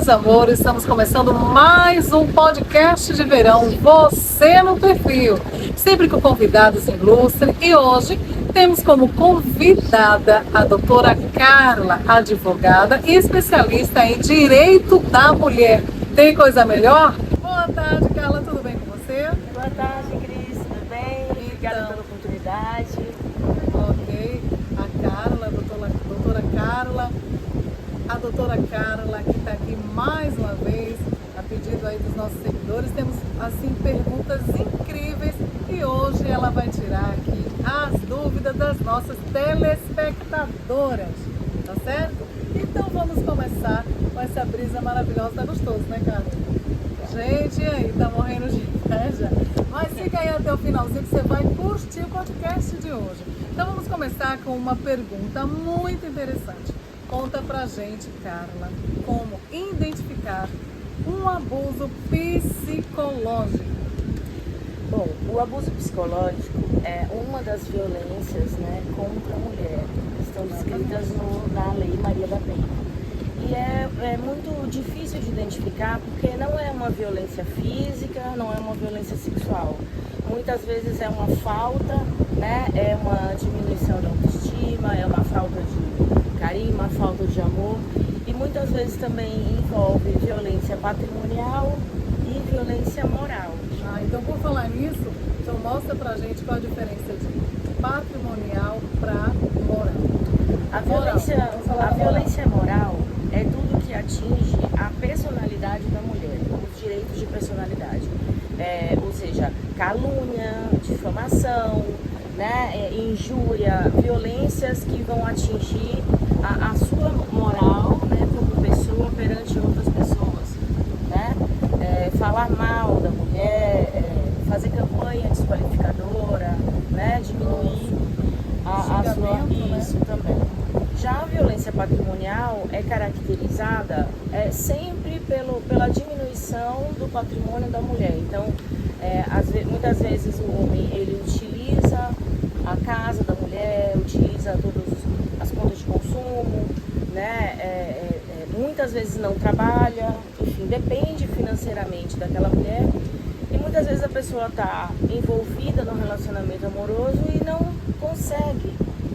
meus amores, estamos começando mais um podcast de verão, Você no Perfil, sempre com convidados ilustres, e hoje temos como convidada a doutora Carla, advogada e especialista em Direito da Mulher. Tem coisa melhor? Boa tarde, Carla, tudo bem com você? Boa tarde, Cris, tudo bem? Obrigada pela oportunidade. Ok, a Carla, a doutora Carla, que está aqui mais uma vez, a pedido aí dos nossos seguidores. Temos, assim, perguntas incríveis e hoje ela vai tirar aqui as dúvidas das nossas telespectadoras, tá certo? Então vamos começar com essa brisa maravilhosa, tá gostoso, né, Carla? Gente, aí, tá morrendo de inveja? Mas fica aí até o finalzinho que você vai curtir o podcast de hoje. Então vamos começar com uma pergunta muito interessante. Conta pra gente, Carla, como identificar um abuso psicológico. Bom, o abuso psicológico é uma das violências, né, contra a mulher, que estão descritas na Lei Maria da Penha. E é muito difícil de identificar porque não é uma violência física, não é uma violência sexual. Muitas vezes é uma falta, né, é uma diminuição da autoestima, é uma falta de carinho, uma falta de amor, e muitas vezes também envolve violência patrimonial e violência moral. Então, por falar nisso, então mostra pra gente qual a diferença de patrimonial para moral. A violência moral é tudo que atinge a personalidade da mulher, os direitos de personalidade. Ou seja, calúnia, difamação, né, injúria, violências que vão atingir a sua moral, né, como pessoa perante outras pessoas, né? Falar mal da mulher, fazer campanha desqualificadora, né, diminuir a sua... Isso, né? Também. Já a violência patrimonial é caracterizada sempre pela diminuição do patrimônio da mulher. Então, muitas vezes o homem ele utiliza a casa da mulher, utiliza todas as contas de consumo, né? Muitas vezes não trabalha, enfim, depende financeiramente daquela mulher. E muitas vezes a pessoa está envolvida no relacionamento amoroso e não consegue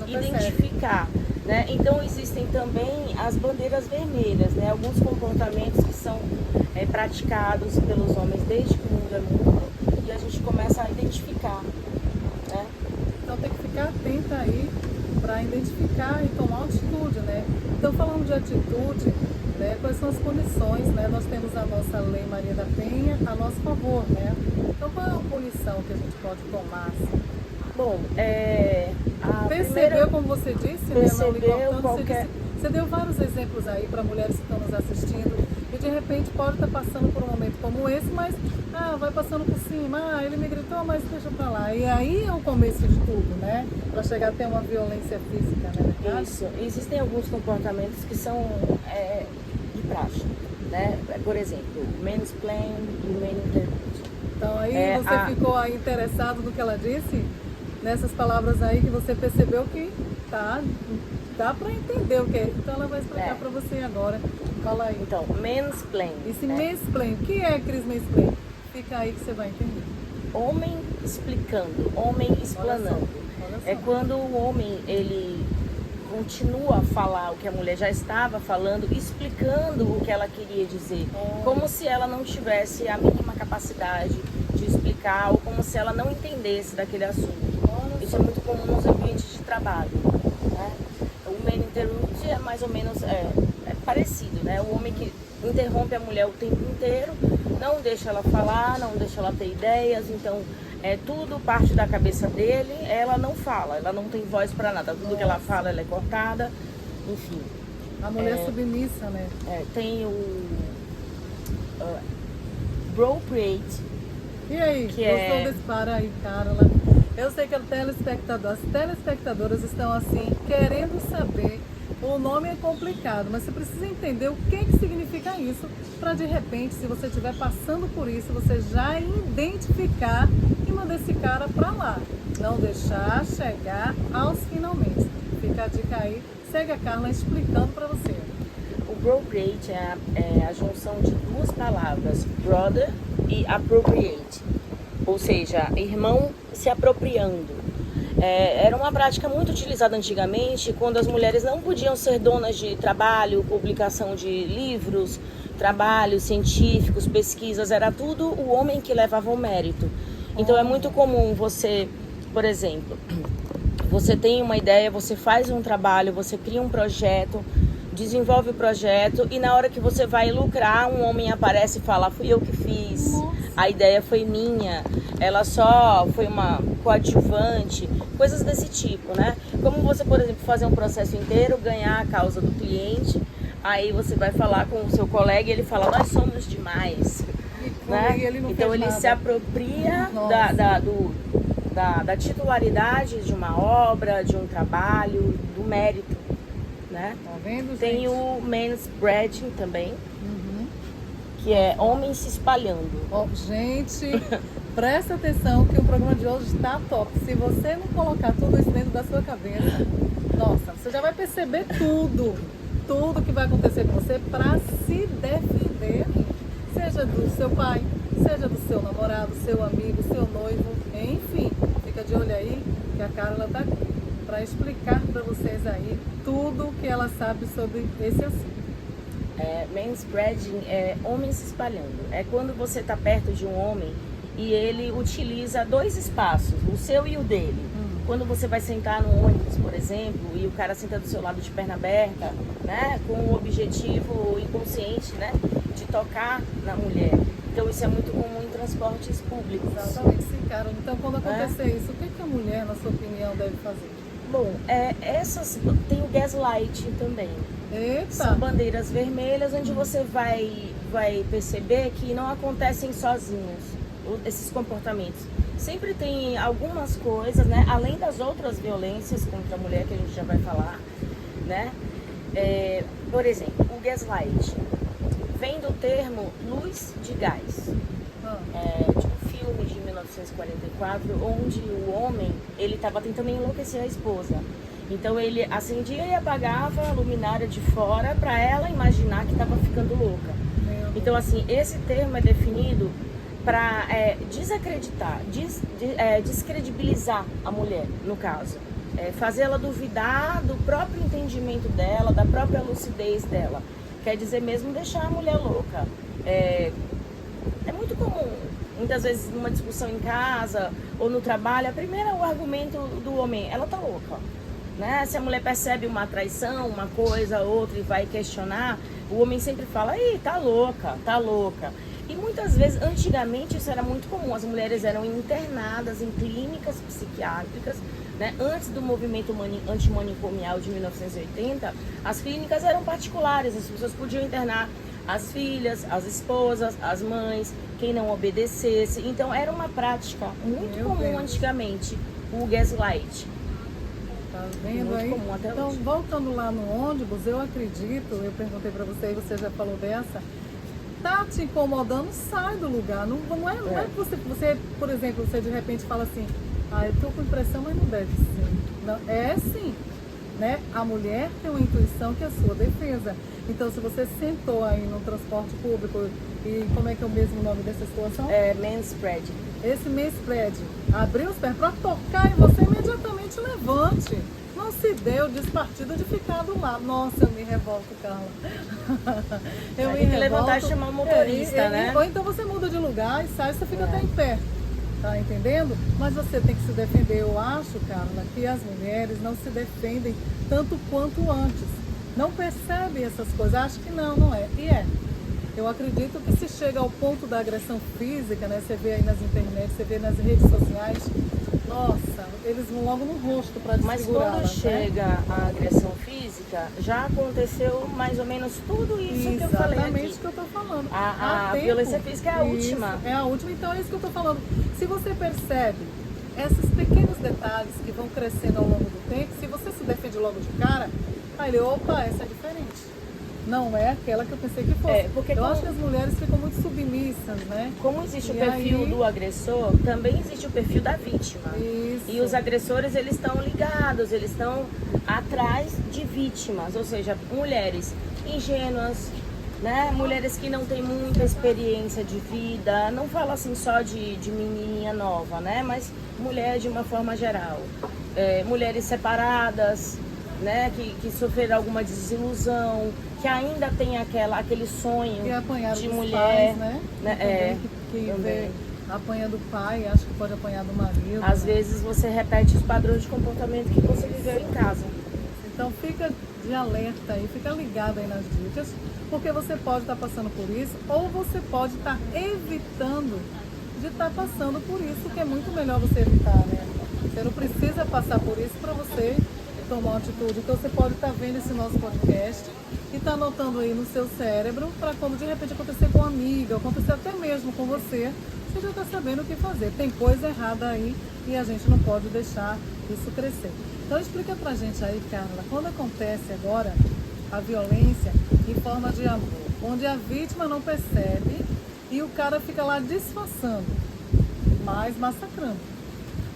identificar. Né? Então existem também as bandeiras vermelhas, né? Alguns comportamentos que são praticados pelos homens desde que o mundo é mundo e a gente começa a identificar. Né? Então tem que ficar atenta aí para identificar e tomar atitude, né? Então, falando de atitude, né, quais são as condições, né? Nós temos a nossa Lei Maria da Penha a nosso favor, né? Então, qual é a punição que a gente pode tomar? Assim? Bom, percebeu, como você disse, percebeu, né? Você deu vários exemplos aí para mulheres que estão nos assistindo e de repente pode estar passando por um momento como esse, mas vai passando por cima, ele me gritou, mas deixa pra lá. E aí é o começo de tudo, né? Para chegar a ter uma violência física, né? Isso. Existem alguns comportamentos que são de praxe, né? Por exemplo, mansplain e maninterrupt. Então aí você ficou aí interessado no que ela disse? Nessas palavras aí que você percebeu que dá para entender o que é. Então ela vai explicar para você agora. Fala aí. Então, mansplain. Esse mansplain, o que é, Cris, mansplain? Fica aí que você vai entender. Homem explicando, homem explanando. Olha só. É quando o homem, ele continua a falar o que a mulher já estava falando, explicando o que ela queria dizer. Como se ela não tivesse a mínima capacidade de explicar, ou como se ela não entendesse daquele assunto. Isso é muito comum nos ambientes de trabalho. Né? O maninterrupt é mais ou menos parecido, né? O homem que interrompe a mulher o tempo inteiro, não deixa ela falar, não deixa ela ter ideias, então tudo parte da cabeça dele, ela não fala, ela não tem voz para nada, tudo que ela fala ela é cortada, enfim. A mulher submissa, né? Tem o appropriate. E aí, gostou desse para aí, Carla? Eu sei que as telespectadoras estão assim, querendo saber. O nome é complicado, mas você precisa entender o que significa isso, para de repente, se você estiver passando por isso, você já identificar e mandar esse cara para lá. Não deixar chegar aos finalmente. Fica a dica aí, segue a Carla explicando para você. O appropriate é a junção de duas palavras, brother e appropriate, ou seja, irmão se apropriando. Era uma prática muito utilizada antigamente, quando as mulheres não podiam ser donas de trabalho, publicação de livros, trabalhos científicos, pesquisas, era tudo o homem que levava o mérito. Então é muito comum você, por exemplo, você tem uma ideia, você faz um trabalho, você cria um projeto, desenvolve o projeto e na hora que você vai lucrar, um homem aparece e fala, fui eu que fiz, a ideia foi minha, ela só foi uma coadjuvante, coisas desse tipo, né? Como você, por exemplo, fazer um processo inteiro, ganhar a causa do cliente, aí você vai falar com o seu colega e ele fala, nós somos demais, né? Então ele se apropria da titularidade de uma obra, de um trabalho, do mérito, né? Tá vendo, Tem gente? o manspreading também, que é homem se espalhando. Gente, presta atenção que o programa de hoje está top. Se você não colocar tudo isso dentro da sua cabeça, nossa, você já vai perceber tudo que vai acontecer com você para se defender, seja do seu pai, seja do seu namorado, seu amigo, seu noivo, enfim, fica de olho aí que a Carla está aqui para explicar para vocês aí tudo que ela sabe sobre esse assunto. Manspreading é homem se espalhando. É quando você está perto de um homem e ele utiliza dois espaços, o seu e o dele. Quando você vai sentar no ônibus, por exemplo, e o cara senta do seu lado de perna aberta, né, com o objetivo inconsciente, né, de tocar na mulher. Então isso é muito comum em transportes públicos. Exatamente, sim, Carla. Então quando acontecer isso, o que a mulher, na sua opinião, deve fazer? Bom, tem o gaslighting também. Eita! São bandeiras vermelhas onde você vai perceber que não acontecem sozinhos esses comportamentos. Sempre tem algumas coisas, né? Além das outras violências contra a mulher que a gente já vai falar, né? Por exemplo, o gaslight vem do termo luz de gás. De um filme de 1944, onde o homem ele estava tentando enlouquecer a esposa. Então ele acendia e apagava a luminária de fora para ela imaginar que estava ficando louca. Então assim, esse termo é definido para desacreditar, descredibilizar a mulher, no caso. Fazê-la duvidar do próprio entendimento dela, da própria lucidez dela. Quer dizer mesmo deixar a mulher louca. É muito comum, muitas vezes numa discussão em casa ou no trabalho, o argumento do homem, ela tá louca. Né? Se a mulher percebe uma traição, uma coisa, outra e vai questionar, o homem sempre fala, ih, tá louca, tá louca. E muitas vezes, antigamente, isso era muito comum. As mulheres eram internadas em clínicas psiquiátricas, né? Antes do movimento antimanicomial de 1980, as clínicas eram particulares, as pessoas podiam internar as filhas, as esposas, as mães, quem não obedecesse. Então era uma prática muito comum antigamente, o gaslight. Tá vendo aí? Então, voltando lá no ônibus, eu acredito, eu perguntei pra você e você já falou dessa, tá te incomodando, sai do lugar. Não é que você, por exemplo, você de repente fala assim, eu tô com impressão, mas não deve ser. Não, é sim, né? A mulher tem uma intuição que é a sua defesa. Então, se você sentou aí no transporte público, e como é que é o mesmo nome dessa situação? Manspreading. Esse manspreading, abriu os pés para tocar e você imediatamente levante. Não se dê o despartido de ficar do lado. Nossa, eu me revolto, Carla. Eu me revolto. Levantar e chamar o motorista, né? Ou então você muda de lugar e sai, você fica até em pé. Tá entendendo? Mas você tem que se defender. Eu acho, Carla, que as mulheres não se defendem tanto quanto antes. Não percebem essas coisas. Acho que não é. E é. Eu acredito que se chega ao ponto da agressão física, né? Você vê aí nas internet, você vê nas redes sociais, nossa, eles vão logo no rosto para desfigurar. Mas quando chega a agressão física, já aconteceu mais ou menos tudo isso que eu falei aqui. Exatamente o que eu estou falando. A violência física é a última. É a última, então é isso que eu estou falando. Se você percebe esses pequenos detalhes que vão crescendo ao longo do tempo, se você se defende logo de cara, aí ele, opa, essa é diferente. não é aquela que eu pensei que fosse. Porque eu acho que as mulheres ficam muito submissas, né? Como existe o E perfil aí... do agressor, também existe o perfil da vítima. Isso. E os agressores, eles estão ligados, eles estão atrás de vítimas, ou seja, mulheres ingênuas, né? Mulheres que não têm muita experiência de vida, não falo assim só de menininha nova, né? Mas mulher de uma forma geral. Mulheres separadas, né? Que sofreram alguma desilusão, que ainda tem aquele sonho de mulher, pais, né? Que também. vê, apanha do pai, acho que pode apanhar do marido. Às né? vezes você repete os padrões de comportamento que você viveu em casa. Então fica de alerta aí, fica ligado aí nas dicas, porque você pode estar passando por isso, ou você pode estar evitando de estar passando por isso, que é muito melhor você evitar, né? Você não precisa passar por isso para você tomar uma atitude. Então você pode estar vendo esse nosso podcast e estar anotando aí no seu cérebro, para quando de repente acontecer com uma amiga, ou acontecer até mesmo com você, você já está sabendo o que fazer. Tem coisa errada aí e a gente não pode deixar isso crescer. Então explica pra gente aí, Carla, quando acontece agora a violência em forma de amor, onde a vítima não percebe e o cara fica lá disfarçando, mas massacrando.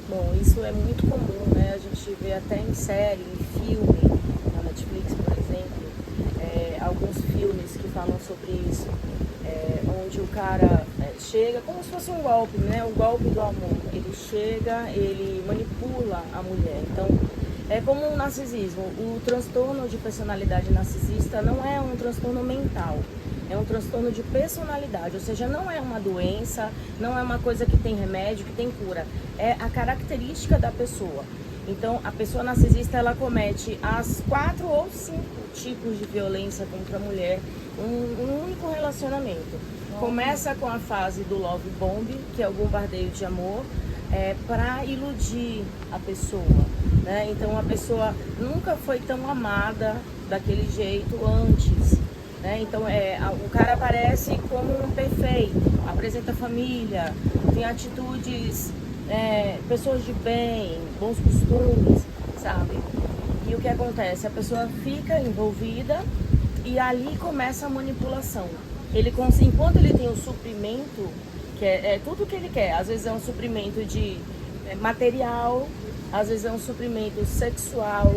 Bom, isso é muito comum, né? A gente vê até em série, em filme, na Netflix, por exemplo, alguns filmes que falam sobre isso, onde o cara chega como se fosse um golpe, né? O golpe do amor. Ele chega, ele manipula a mulher. Então, é como um narcisismo. O transtorno de personalidade narcisista não é um transtorno mental, é um transtorno de personalidade, ou seja, não é uma doença, não é uma coisa que tem remédio, que tem cura, é a característica da pessoa. Então, a pessoa narcisista, ela comete as 4 ou 5 tipos de violência contra a mulher, um único relacionamento. Começa com a fase do love bomb, que é o bombardeio de amor, para iludir a pessoa, né? Então a pessoa nunca foi tão amada daquele jeito antes, né? Então o cara aparece como um perfeito, apresenta família, tem atitudes, pessoas de bem, bons costumes, sabe? E o que acontece? A pessoa fica envolvida e ali começa a manipulação. Enquanto ele tem o suprimento, que é tudo que ele quer, às vezes é um suprimento de material, às vezes é um suprimento sexual,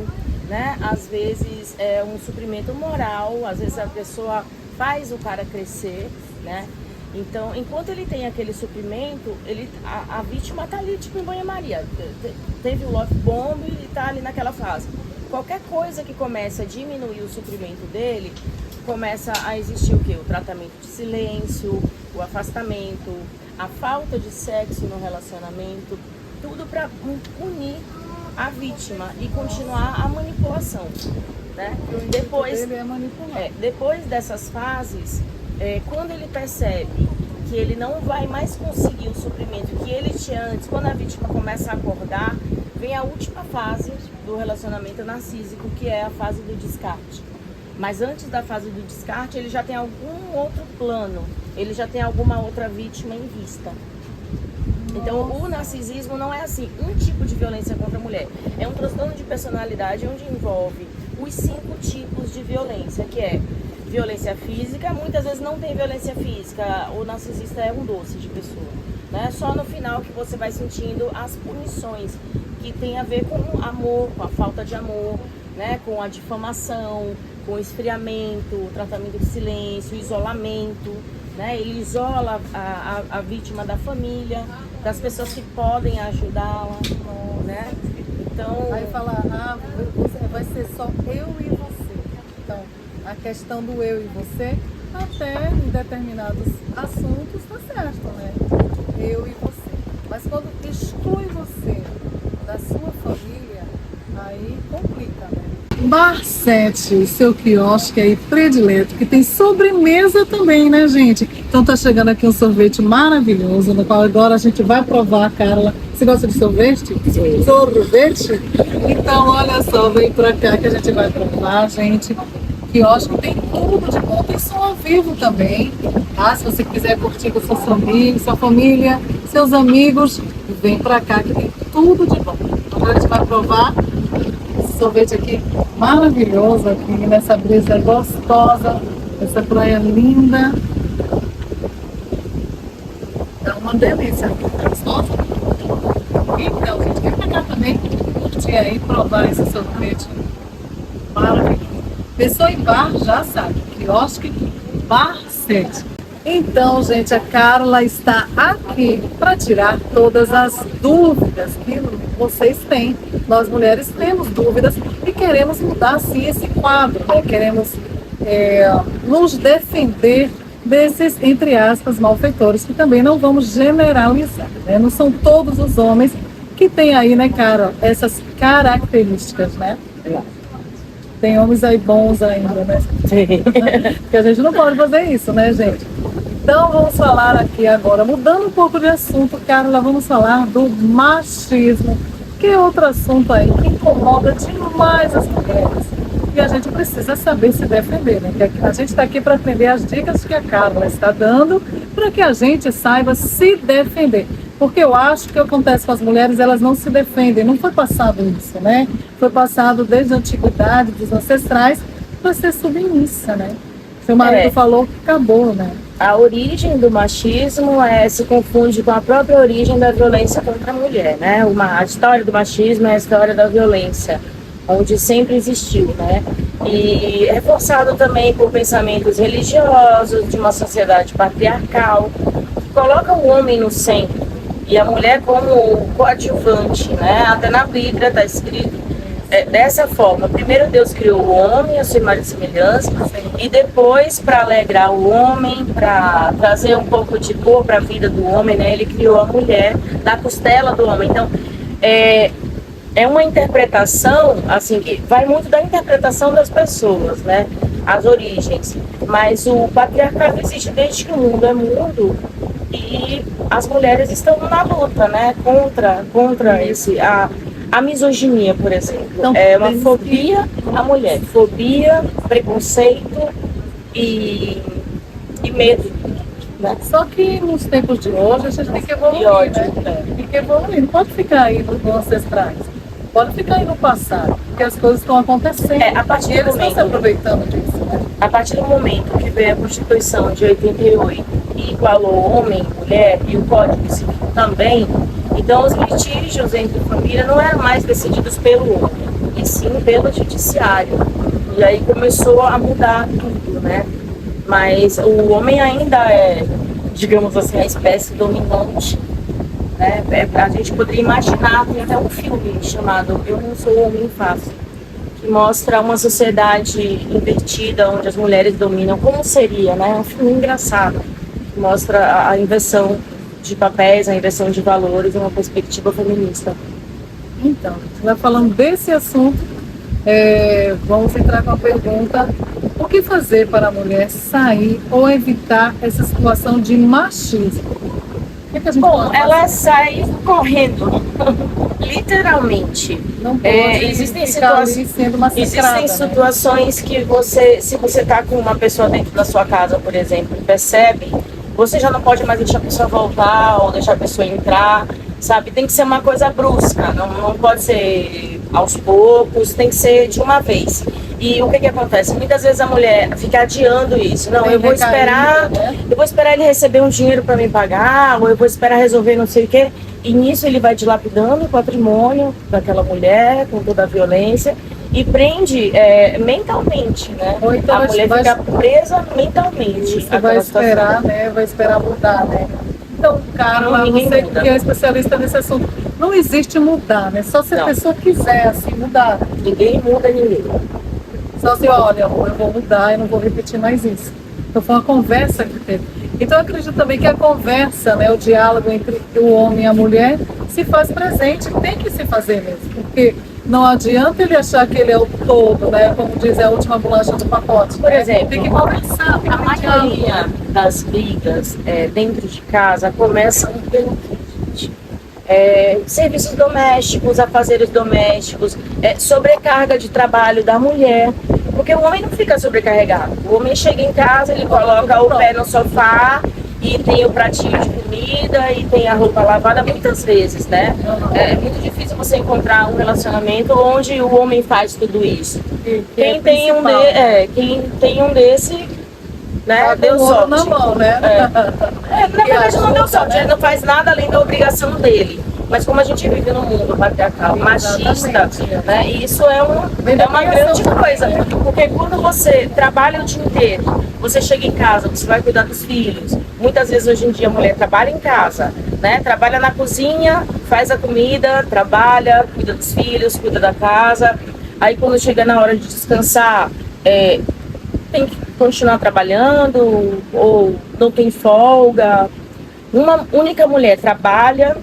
né? Às vezes é um suprimento moral, às vezes a pessoa faz o cara crescer, né? Então, enquanto ele tem aquele suprimento, a vítima tá ali tipo em banho-maria, teve o love bomb e tá ali naquela fase. Qualquer coisa que comece a diminuir o suprimento dele, começa a existir o quê? O tratamento de silêncio, o afastamento, a falta de sexo no relacionamento, tudo para punir a vítima e continuar a manipulação, né? Depois dessas fases, quando ele percebe que ele não vai mais conseguir o suprimento que ele tinha antes, quando a vítima começa a acordar, vem a última fase do relacionamento narcísico, que é a fase do descarte. Mas antes da fase do descarte, ele já tem algum outro plano, ele já tem alguma outra vítima em vista. Então, o narcisismo não é assim, um tipo de violência contra a mulher. É um transtorno de personalidade onde envolve os 5 tipos de violência, que é violência física. Muitas vezes não tem violência física, o narcisista é um doce de pessoa, né? Só no final que você vai sentindo as punições, que tem a ver com o amor, com a falta de amor, né? Com a difamação, com o esfriamento, o tratamento de silêncio, o isolamento, né? Ele isola a vítima da família, das pessoas que podem ajudá-la, né? Então... Aí fala, vai ser só eu e você. Então, a questão do eu e você, até em determinados assuntos, tá certo, né? Eu e você. Mas quando exclui você da sua família, aí complica, né? Bar 7, o seu quiosque aí predileto, que tem sobremesa também, né, gente? Então tá chegando aqui um sorvete maravilhoso, no qual agora a gente vai provar, Carla. Você gosta de sorvete? Sim. Sorvete? Então, olha só, vem pra cá que a gente vai provar, gente. Quiosque tem tudo de bom, tem som ao vivo também, tá? Se você quiser curtir com sua família, seus amigos, vem pra cá que tem tudo de bom. Agora a gente vai provar sorvete aqui maravilhoso, aqui nessa brisa gostosa, essa praia linda. É uma delícia, gostosa. Então, gente, vem pra cá também, curtir aí, provar esse sorvete maravilhoso. Pessoa em bar já sabe, quiosque Bar 7. Então, gente, a Carla está aqui para tirar todas as dúvidas que vocês têm. Nós mulheres temos dúvidas e queremos mudar sim esse quadro, né? Queremos nos defender desses, entre aspas, malfeitores, que também não vamos generalizar, né? Não são todos os homens que têm aí, né, Carla, essas características, né? Tem homens aí bons ainda, né? Sim. Porque a gente não pode fazer isso, né, gente? Então vamos falar aqui agora, mudando um pouco de assunto, Carla, vamos falar do machismo, que é outro assunto aí que incomoda demais as mulheres. E a gente precisa saber se defender, né? A gente está aqui para aprender as dicas que a Carla está dando para que a gente saiba se defender. Porque eu acho que o que acontece com as mulheres, elas não se defendem. Não foi passado isso, né? Foi passado desde a antiguidade, dos ancestrais, para ser submissa, né? Seu marido falou que acabou, né? A origem do machismo se confunde com a própria origem da violência contra a mulher, né? A história do machismo é a história da violência, onde sempre existiu, né? E reforçado também por pensamentos religiosos de uma sociedade patriarcal, que coloca o homem no centro e a mulher como coadjuvante, né? Até na Bíblia está escrito dessa forma. Primeiro Deus criou o homem, a sua imagem e semelhança, e depois, para alegrar o homem, para trazer um pouco de cor para a vida do homem, né? Ele criou a mulher da costela do homem. Então, é uma interpretação, assim, que vai muito da interpretação das pessoas, né? As origens. Mas o patriarcado existe desde que o mundo é mundo e as mulheres estão na luta, né? Contra a misoginia, por exemplo. Então, é uma fobia à mulher. Fobia, preconceito e medo. Né? Só que nos tempos de hoje a gente tem que evoluir, né? Tem que evoluir. Não pode ficar aí nos ancestrais. Pode ficar aí no passado, porque as coisas estão acontecendo. A partir e eles estão se aproveitando disso, né? A partir do momento que veio a Constituição de 88 e igualou homem e mulher, e o Código Civil também, então os litígios entre família não eram mais decididos pelo homem, e sim pelo judiciário. E aí começou a mudar tudo, né? Mas o homem ainda é, digamos assim, a espécie dominante. Né? A gente poderia imaginar, tem até um filme chamado Eu Não Sou Homem Fácil, que mostra uma sociedade invertida, onde as mulheres dominam. Como seria, né? É um filme engraçado, que mostra a inversão de papéis, a inversão de valores, uma perspectiva feminista. Então, vai falando desse assunto, vamos entrar com a pergunta: o que fazer para a mulher sair ou evitar essa situação de machismo? Bom, ela sai correndo, literalmente. Não pode existem sendo massacrada, existem situações que você, se você está com uma pessoa dentro da sua casa, por exemplo, e percebe, você já não pode mais deixar a pessoa voltar ou deixar a pessoa entrar, sabe? Tem que ser uma coisa brusca, não pode ser aos poucos, tem que ser de uma vez. E o que acontece? Muitas vezes a mulher fica adiando isso. Não, eu vou esperar ele receber um dinheiro para me pagar, ou eu vou esperar resolver não sei o quê. E nisso ele vai dilapidando o patrimônio daquela mulher, com toda a violência, e prende mentalmente, né? Ou então a mulher fica presa mentalmente. Isso, vai esperar, né? Vai esperar mudar, né? Então, Carla, você que é especialista nesse assunto, não existe mudar, né? Só se a pessoa quiser, assim, mudar. Ninguém muda ninguém. Só assim, olha, amor, eu vou mudar e não vou repetir mais isso. Então foi uma conversa que teve. Então eu acredito também que a conversa, né, o diálogo entre o homem e a mulher se faz presente, tem que se fazer mesmo. Porque não adianta ele achar que ele é o todo, né? Como diz, é a última bolacha do pacote. Por exemplo, tem que conversar, tem que a maioria das brigas dentro de casa começam pelo serviços domésticos, afazeres domésticos, sobrecarga de trabalho da mulher, porque o homem não fica sobrecarregado. O homem chega em casa, ele coloca o pé no sofá e tem o pratinho de comida e tem a roupa lavada muitas vezes, né? É muito difícil você encontrar um relacionamento onde o homem faz tudo isso. Quem tem um desse, né, deu sorte. Na mão, né? Na verdade não deu sorte, ele não faz nada além da obrigação dele. Mas como a gente vive num mundo patriarcal, machista, né, isso é uma grande coisa. Porque quando você trabalha o dia inteiro, você chega em casa, você vai cuidar dos filhos. Muitas vezes hoje em dia a mulher trabalha em casa, né, trabalha na cozinha, faz a comida, trabalha, cuida dos filhos, cuida da casa. Aí quando chega na hora de descansar, tem que continuar trabalhando ou não tem folga. Uma única mulher trabalha,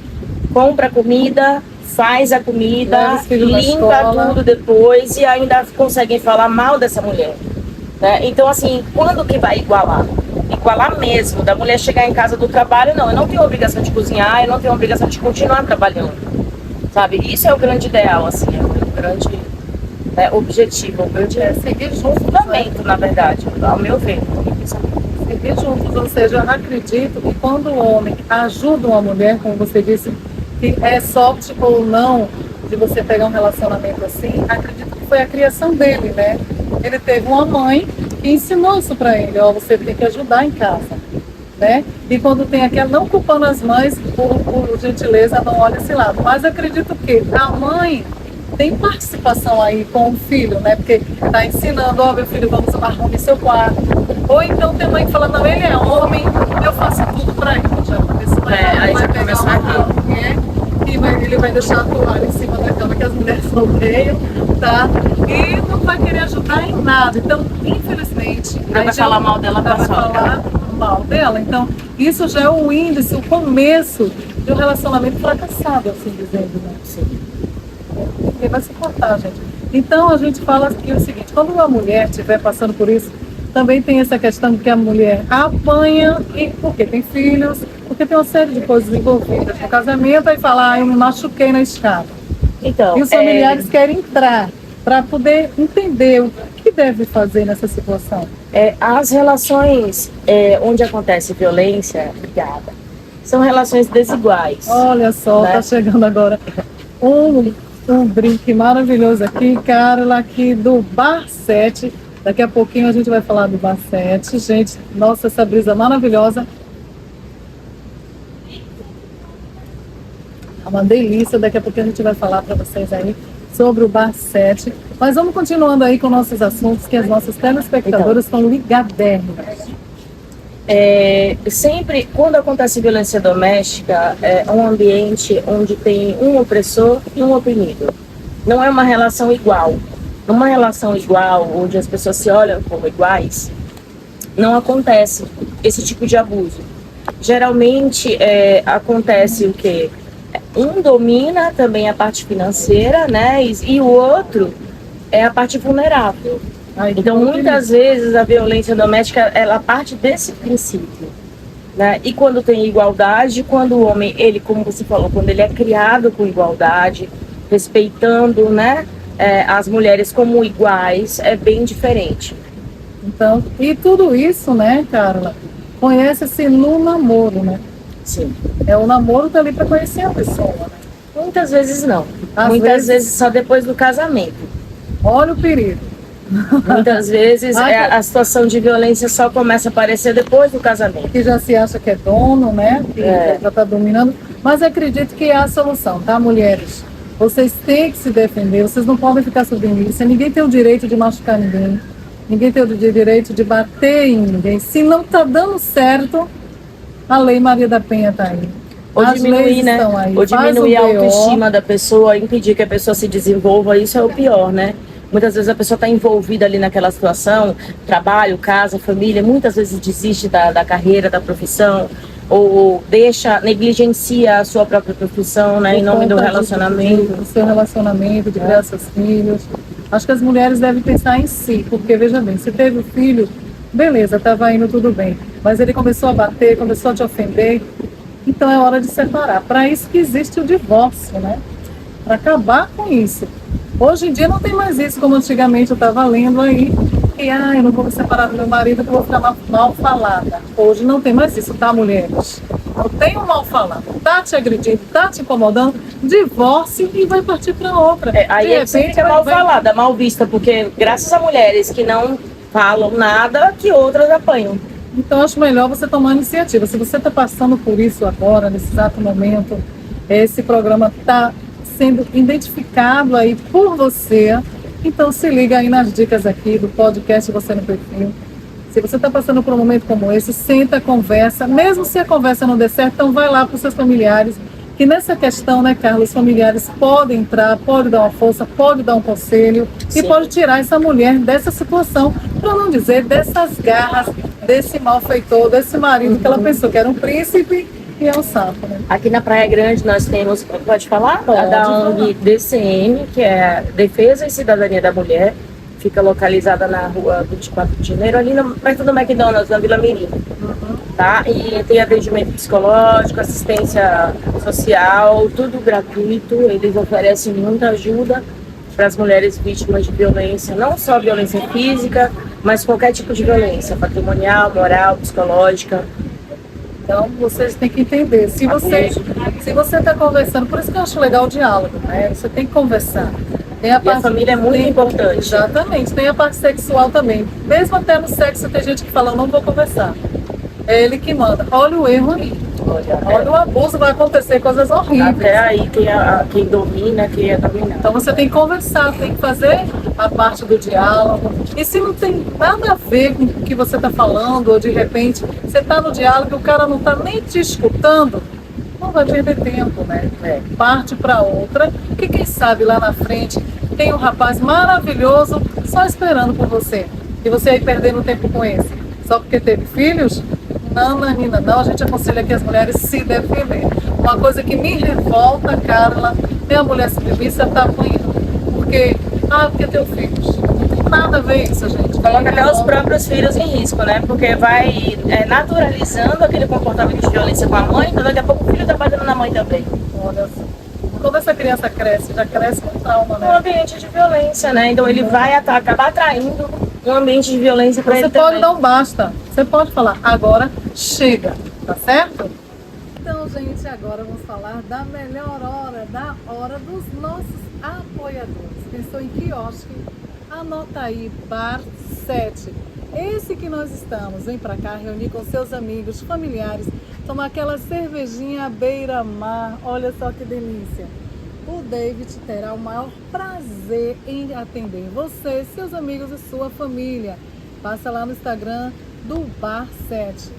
compra comida, faz a comida, limpa tudo depois e ainda conseguem falar mal dessa mulher, né? Então assim, quando que vai igualar? Igualar mesmo, da mulher chegar em casa do trabalho, não, eu não tenho obrigação de cozinhar, eu não tenho obrigação de continuar trabalhando, sabe? Isso é o grande ideal, assim, é o grande objetivo, o grande seguir juntos, fundamento, na verdade, ao meu ver. Seguir juntos, ou seja, eu acredito que quando o homem ajuda uma mulher, como você disse, que é sorte ou não de você pegar um relacionamento assim, acredito que foi a criação dele, né? Ele teve uma mãe que ensinou isso para ele, ó, você tem que ajudar em casa, né? E quando tem aquela, não culpando as mães, por gentileza, não olha esse lado, mas acredito que a mãe tem participação aí com o filho, né? Porque tá ensinando, ó, meu filho, vamos arrumar seu quarto. Ou então tem mãe que fala, não, ele é homem, eu faço tudo para ele. Já começou aí já começou aqui. Ele vai deixar a toalha em cima da cama que as mulheres odeiam, tá? E não vai querer ajudar em nada. Então, infelizmente... Vai falar mal dela pra falar mal dela. Então, isso já é o índice, o começo de um relacionamento fracassado, assim dizendo, né? Sim. Ninguém vai se cortar, gente. Então, a gente fala aqui o seguinte, quando uma mulher estiver passando por isso, também tem essa questão de que a mulher apanha, porque tem filhos, porque tem uma série de coisas envolvidas no casamento, aí fala, eu me machuquei na escada. Então, e os familiares querem entrar para poder entender o que deve fazer nessa situação. As relações onde acontece violência, obrigada, são relações desiguais. Olha só, né? Tá chegando agora um drink maravilhoso aqui, Carla, aqui do Bar 7. Daqui a pouquinho a gente vai falar do Bar 7. Gente, nossa, essa brisa maravilhosa. É uma delícia. Daqui a pouquinho a gente vai falar para vocês aí sobre o Bar 7. Mas vamos continuando aí com nossos assuntos, que as nossas telespectadoras estão ligadérrimas. Sempre, quando acontece violência doméstica, é um ambiente onde tem um opressor e um oprimido. Não é uma relação igual. Numa relação igual, onde as pessoas se olham como iguais, não acontece esse tipo de abuso. Geralmente acontece o quê? Um domina também a parte financeira, né? E o outro é a parte vulnerável. Então, muitas vezes a violência doméstica, ela parte desse princípio, né? E quando tem igualdade, quando o homem, ele, como você falou, quando ele é criado com igualdade, respeitando, né, as mulheres como iguais, é bem diferente. Então, e tudo isso, né, Carla, conhece-se no namoro, né? Sim. O namoro tá ali para conhecer a pessoa, né? Muitas vezes não. Muitas vezes só depois do casamento. Olha o perigo. Muitas vezes a situação de violência só começa a aparecer depois do casamento. Que já se acha que é dono, né? Que já está dominando. Mas acredito que é a solução, tá, mulheres? Vocês têm que se defender, vocês não podem ficar sob milícia. Ninguém tem o direito de machucar ninguém. Ninguém tem o direito de bater em ninguém. Se não está dando certo, a Lei Maria da Penha está aí. Ou diminuir, né? Ou diminuir a autoestima da pessoa, impedir que a pessoa se desenvolva, isso é o pior, né? Muitas vezes a pessoa está envolvida ali naquela situação, trabalho, casa, família, muitas vezes desiste da carreira, da profissão, ou negligencia a sua própria profissão, né, em nome do relacionamento. Do seu relacionamento, de criar seus filhos. Acho que as mulheres devem pensar em si, porque veja bem, se teve o filho, beleza, estava indo tudo bem, mas ele começou a bater, começou a te ofender, então é hora de separar. Para isso que existe o divórcio, né? Para acabar com isso. Hoje em dia não tem mais isso, como antigamente eu estava lendo aí, que eu não vou me separar do meu marido que eu vou ficar mal falada. Hoje não tem mais isso, tá, mulheres? Não tem um mal falado, tá te agredindo, tá te incomodando, divórcio e vai partir para outra. Aí você fica mal falada, mal vista, porque graças a mulheres que não falam nada, que outras apanham. Então, acho melhor você tomar iniciativa. Se você está passando por isso agora, nesse exato momento, esse programa está sendo identificado aí por você. Então, se liga aí nas dicas aqui do podcast Você no Perfil. Se você está passando por um momento como esse, senta, conversa. Mesmo se a conversa não der certo, então vai lá para os seus familiares. Que nessa questão, né, Carlos, os familiares podem entrar, podem dar uma força, podem dar um conselho. Sim. E pode tirar essa mulher dessa situação, para não dizer dessas garras, desse malfeitor, desse marido que ela pensou que era um príncipe e é um sapo, né? Aqui na Praia Grande nós temos, pode falar? Pode a da ONG DCM, que é Defesa e Cidadania da Mulher. Fica localizada na rua 24 de janeiro, ali perto do McDonald's, na Vila Mirim. Tá? E tem atendimento psicológico, assistência social, tudo gratuito. Eles oferecem muita ajuda para as mulheres vítimas de violência, não só violência física, mas qualquer tipo de violência, patrimonial, moral, psicológica. Então, vocês têm que entender, se você está conversando, por isso que eu acho legal o diálogo, né? Você tem que conversar. Tem a família é muito importante. Exatamente, tem a parte sexual também. Mesmo até no sexo, tem gente que fala, não vou conversar. É ele que manda. Olha o erro aí. Olha o abuso, vai acontecer coisas horríveis. Até aí quem domina, quem é dominado. Então você tem que conversar, tem que fazer a parte do diálogo. E se não tem nada a ver com o que você está falando, ou de repente você está no diálogo e o cara não está nem te escutando, não vai perder tempo, né? Parte para outra, que quem sabe lá na frente tem um rapaz maravilhoso só esperando por você. E você aí perdendo tempo com esse. Só porque teve filhos? Não, Nanina, não. A gente aconselha que as mulheres se defenderem. Uma coisa que me revolta, Carla, é a mulher submissa tá apanhando. Porque tem filhos. Não tem nada a ver isso, gente. Coloca até os próprios filhos em risco, né? Porque vai naturalizando aquele comportamento de violência com a mãe, então daqui a pouco o filho tá batendo na mãe também. Olha só. Quando essa criança cresce, já cresce com trauma, né? Um ambiente de violência, né? Então ele vai acabar atraindo um ambiente de violência para ele também. Você pode dar um basta. Você pode falar, agora chega, tá certo? Então, gente, agora vamos falar da melhor hora, da hora dos nossos apoiadores. Pensou em quiosque? Anota aí, Bar 7. Esse que nós estamos, vem pra cá reunir com seus amigos, familiares, tomar aquela cervejinha à beira-mar. Olha só que delícia. O David terá o maior prazer em atender você, seus amigos e sua família. Passa lá no Instagram do Bar 7,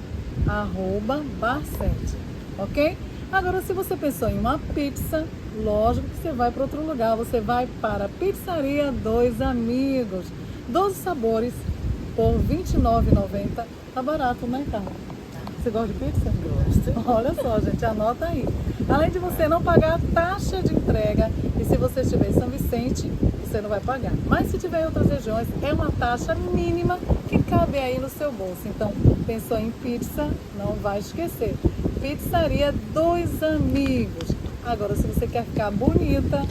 @Bar7, ok? Agora, se você pensou em uma pizza, lógico que você vai para outro lugar. Você vai para a Pizzaria Dois Amigos. 12 sabores por R$ 29,90. Tá barato, né, Carla? Você gosta de pizza? Gosto. Olha só, gente, anota aí. Além de você não pagar a taxa de entrega, e se você estiver em São Vicente, você não vai pagar. Mas se tiver em outras regiões, é uma taxa mínima que cabe aí no seu bolso. Então, pensou em pizza, não vai esquecer. Pizzaria Dois Amigos. Agora, se você quer ficar bonita,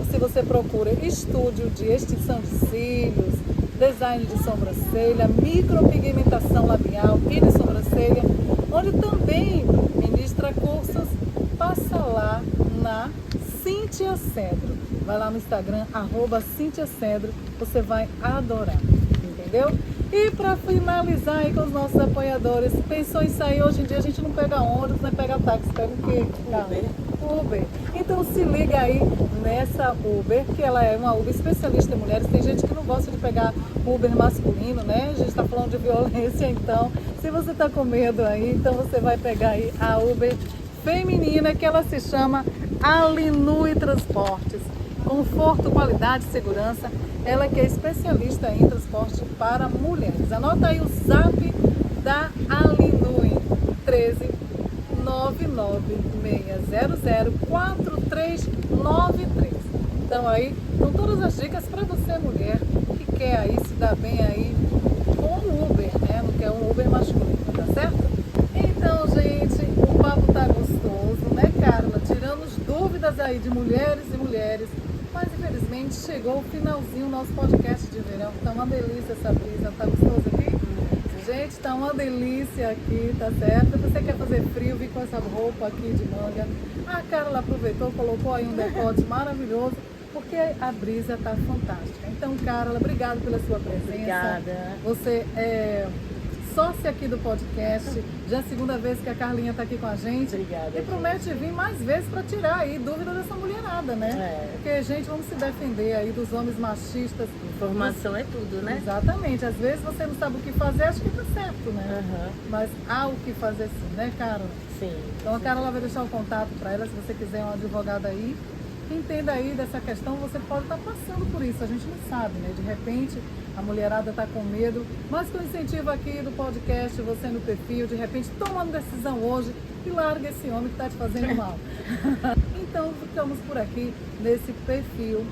se você procura estúdio de extinção de cílios, design de sobrancelha, micropigmentação labial e de sobrancelha, onde também ministra cursos, passa lá na Cíntia Cedro. Vai lá no Instagram, @Cíntia Cedro, você vai adorar, entendeu? E para finalizar aí com os nossos apoiadores, pensou em sair, hoje em dia a gente não pega ônibus, nem pega táxi, pega o quê? Uber. Então se liga aí nessa Uber, que ela é uma Uber especialista em mulheres. Tem gente que não gosta de pegar Uber masculino, né? A gente está falando de violência, então se você está com medo aí, então você vai pegar aí a Uber feminina, que ela se chama Alinui Transportes. Conforto, qualidade e segurança. Ela que é especialista em transporte para mulheres. Anota aí o zap da Alinui, 13 996004393. Então aí, com todas as dicas para você, mulher, que quer aí se dar bem aí com o Uber, né? Não quer um Uber masculino, tá certo? Então, gente, o papo tá gostoso, né, Carla? Tiramos dúvidas aí de mulheres e mulheres, Mas infelizmente chegou o finalzinho do nosso podcast de verão. Tá uma delícia essa brisa, tá gostoso aqui? Gente, tá uma delícia aqui, tá certo? Se você quer fazer frio, vem com essa roupa aqui de manga. A Carla aproveitou, colocou aí um decote maravilhoso, porque a brisa tá fantástica. Então, Carla, obrigado pela sua presença. Obrigada. Você é sócia aqui do podcast, já é a segunda vez que a Carlinha tá aqui com a gente. Obrigada. E promete vir mais vezes para tirar aí dúvida dessa mulherada, né? É. Porque, gente, vamos se defender aí dos homens machistas. Informação é tudo, né? Exatamente. Às vezes você não sabe o que fazer, acho que tá certo, né? Aham. Mas há o que fazer sim, né, Carla? Sim. Então a Carla vai deixar o contato para ela, se você quiser uma advogada aí. Que entenda aí dessa questão, você pode estar passando por isso, a gente não sabe, né? De repente a mulherada está com medo, mas com o incentivo aqui do podcast, você no perfil, de repente toma uma decisão hoje e larga esse homem que está te fazendo mal. Então ficamos por aqui nesse perfil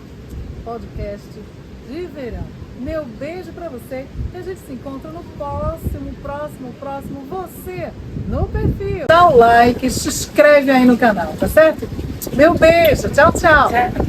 podcast de verão. Meu beijo para você e a gente se encontra no próximo você no perfil. Dá o like, se inscreve aí no canal, tá certo? Meu beijo, tchau, tchau. Certo.